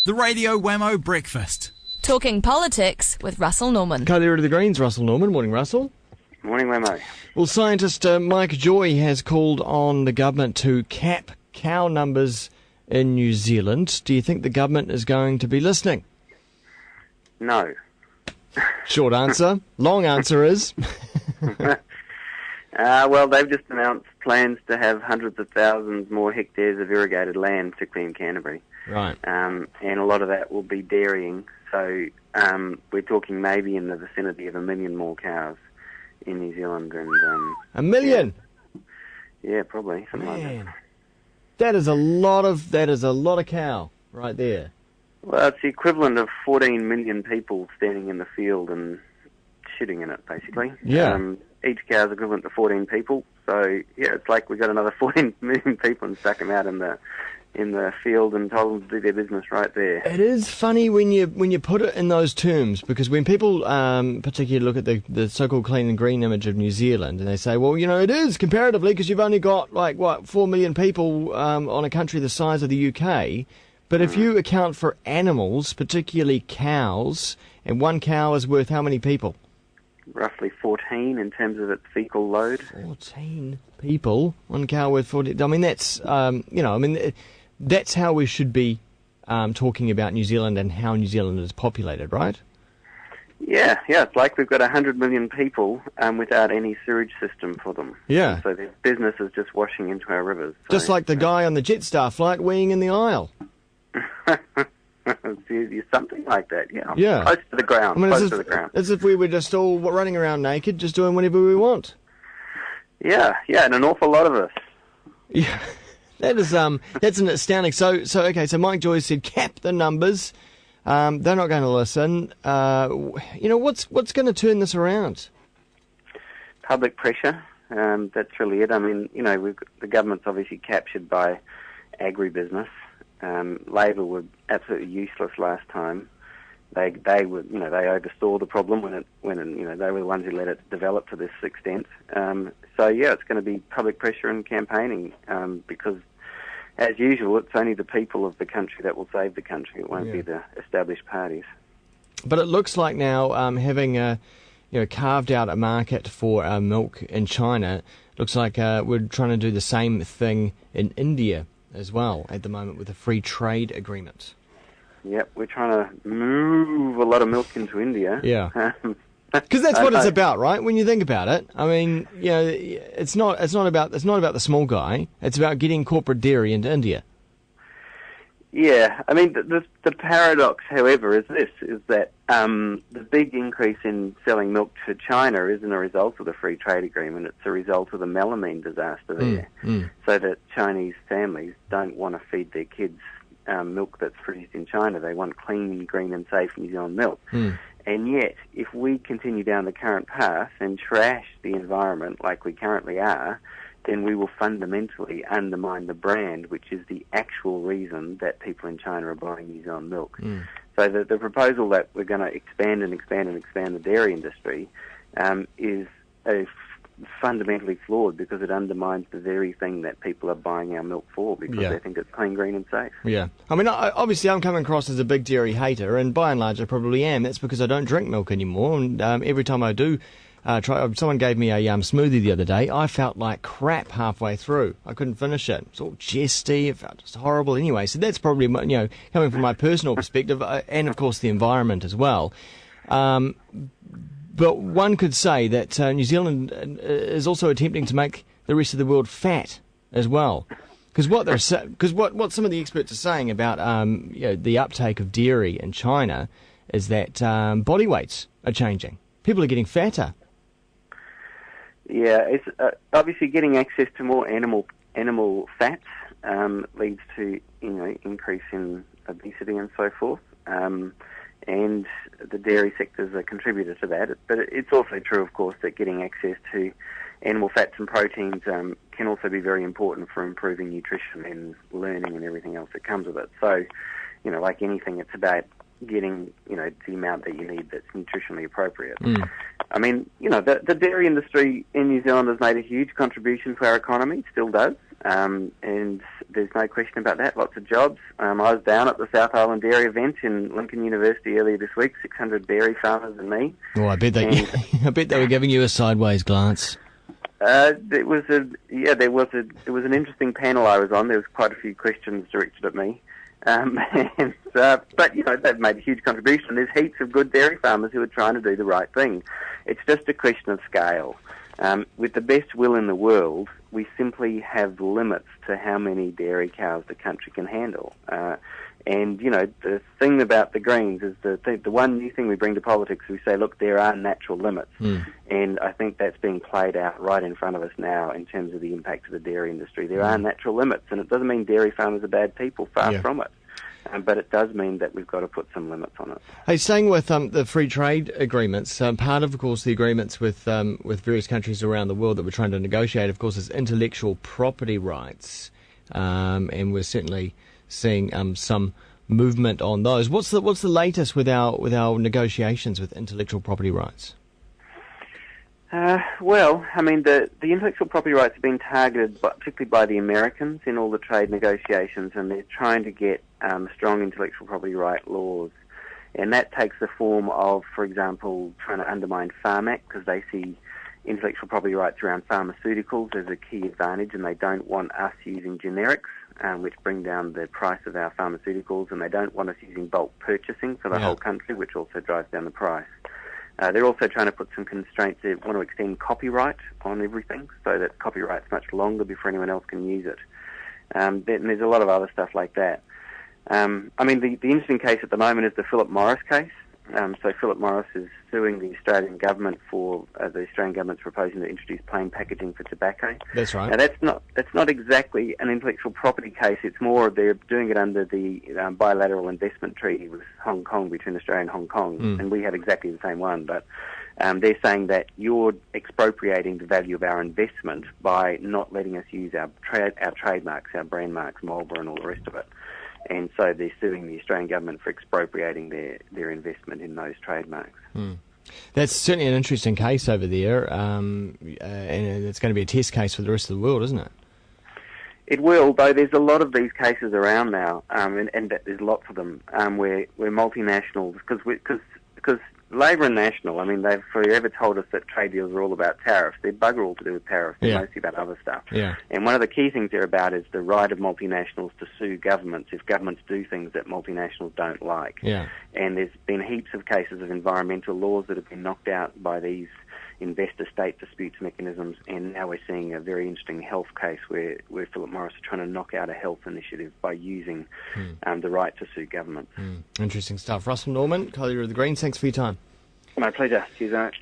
The Radio Wammo Breakfast. Talking politics with Russell Norman. Co-leader of the Greens, Russell Norman. Morning, Russell. Morning, Wammo. Well, scientist Mike Joy has called on the government to cap cow numbers in New Zealand. Do you think the government is going to be listening? No. Short answer. Long answer is... Well, they've just announced plans to have hundreds of thousands more hectares of irrigated land, particularly in Canterbury. Right. And a lot of that will be dairying. So we're talking maybe in the vicinity of 1 million more cows in New Zealand. And 1 million? Yeah, probably. Something like that. That is a lot of cow right there. Well, it's the equivalent of 14 million people standing in the field and shitting in it, basically. Yeah. Each cow is equivalent to 14 people. So, yeah, it's like we got another 14 million people and stuck them out in the field and told them to do their business right there. It is funny when you put it in those terms, because when people particularly look at the so-called clean and green image of New Zealand, and they say, well, it is comparatively because you've only got 4 million people on a country the size of the UK. But if you account for animals, particularly cows, and one cow is worth how many people? Roughly 14 in terms of its fecal load. 14 people, one cow worth 14. I mean, that's that's how we should be talking about New Zealand and how New Zealand is populated, right? Yeah, it's like we've got 100 million people without any sewage system for them. Yeah. And so their business is just washing into our rivers. Just like the guy on the Jetstar flight weeing in the aisle. Something like that, yeah. Yeah. Close to the ground, to the ground. As if we were just all running around naked, just doing whatever we want. Yeah, and an awful lot of us. Yeah. That's an astounding. So Mike Joy said cap the numbers. They're not going to listen. What's going to turn this around? Public pressure. That's really it. I mean, the government's obviously captured by agribusiness. Labor were absolutely useless last time. They oversaw the problem when they were the ones who let it develop to this extent. It's going to be public pressure and campaigning because, as usual, it's only the people of the country that will save the country. It won't be the established parties. But it looks like now having carved out a market for milk in China, looks like we're trying to do the same thing in India as well at the moment with a free trade agreement. Yep, we're trying to move a lot of milk into India. Yeah, because that's what it's about, right? When you think about it, I mean, it's not about the small guy. It's about getting corporate dairy into India. Yeah, I mean, the paradox, however, is that the big increase in selling milk to China isn't a result of the free trade agreement. It's a result of the melamine disaster there. So that Chinese families don't want to feed their kids milk that's produced in China. They want clean, green and safe New Zealand milk. And yet, if we continue down the current path and trash the environment like we currently are, then we will fundamentally undermine the brand, which is the actual reason that people in China are buying New Zealand milk. So the proposal that we're going to expand the dairy industry is fundamentally flawed because it undermines the very thing that people are buying our milk for because they think it's clean, green and safe. Yeah. I mean, obviously I'm coming across as a big dairy hater, and by and large I probably am. That's because I don't drink milk anymore, and every time I do someone gave me a smoothie the other day. I felt like crap halfway through. I couldn't finish it. It's all jesty. It felt just horrible anyway. So that's probably, coming from my personal perspective, and of course the environment as well. But one could say that New Zealand is also attempting to make the rest of the world fat as well. Because what some of the experts are saying about the uptake of dairy in China is that body weights are changing. People are getting fatter. Yeah, it's obviously getting access to more animal fats leads to increase in obesity and so forth, and the dairy sector is a contributor to that. But it's also true, of course, that getting access to animal fats and proteins can also be very important for improving nutrition and learning and everything else that comes with it. So, like anything, it's about getting the amount that you need that's nutritionally appropriate. I mean, the dairy industry in New Zealand has made a huge contribution to our economy, still does. and there's no question about that. Lots of jobs. I was down at the South Island Dairy event in Lincoln University earlier this week. 600 dairy farmers and me. Oh, I bet they were giving you a sideways glance. It was an interesting panel I was on. There was quite a few questions directed at me. But, they've made a huge contribution. There's heaps of good dairy farmers who are trying to do the right thing. It's just a question of scale. With the best will in the world, we simply have limits to how many dairy cows the country can handle. And the thing about the Greens is the one new thing we bring to politics, we say, look, there are natural limits. And I think that's being played out right in front of us now in terms of the impact of the dairy industry. There are natural limits, and it doesn't mean dairy farmers are bad people, far from it. But it does mean that we've got to put some limits on it. Hey, staying with the free trade agreements, part of course, the agreements with various countries around the world that we're trying to negotiate, of course, is intellectual property rights, and we're certainly seeing some movement on those. What's the latest with our negotiations with intellectual property rights? Well, I mean, the intellectual property rights have been targeted, particularly by the Americans in all the trade negotiations, and they're trying to get strong intellectual property right laws. And that takes the form of, for example, trying to undermine Farm Act, because they see intellectual property rights around pharmaceuticals as a key advantage, and they don't want us using generics, which bring down the price of our pharmaceuticals, and they don't want us using bulk purchasing for the whole country, which also drives down the price. They're also trying to put some constraints. They want to extend copyright on everything so that copyright's much longer before anyone else can use it. And there's a lot of other stuff like that. I mean, the interesting case at the moment is the Philip Morris case. So Philip Morris is suing the Australian government for the Australian government's proposing to introduce plain packaging for tobacco. That's right. Now that's not exactly an intellectual property case. It's more they're doing it under the bilateral investment treaty with Hong Kong, between Australia and Hong Kong, and we have exactly the same one. But they're saying that you're expropriating the value of our investment by not letting us use our trademarks, our brand marks, Marlboro and all the rest of it. And so they're suing the Australian government for expropriating their investment in those trademarks. That's certainly an interesting case over there, and it's going to be a test case for the rest of the world, isn't it? It will, though there's a lot of these cases around now, and there's lots of them where multinationals, because Labor and National, I mean, they've forever told us that trade deals are all about tariffs. They're bugger all to do with tariffs. They're mostly about other stuff. Yeah. And one of the key things they're about is the right of multinationals to sue governments if governments do things that multinationals don't like. Yeah. And there's been heaps of cases of environmental laws that have been knocked out by these investor-state disputes mechanisms, and now we're seeing a very interesting health case where Philip Morris is trying to knock out a health initiative by using the right to sue governments. Interesting stuff. Russel Norman, colleague of the Greens, thanks for your time. My pleasure. Cheers, mate.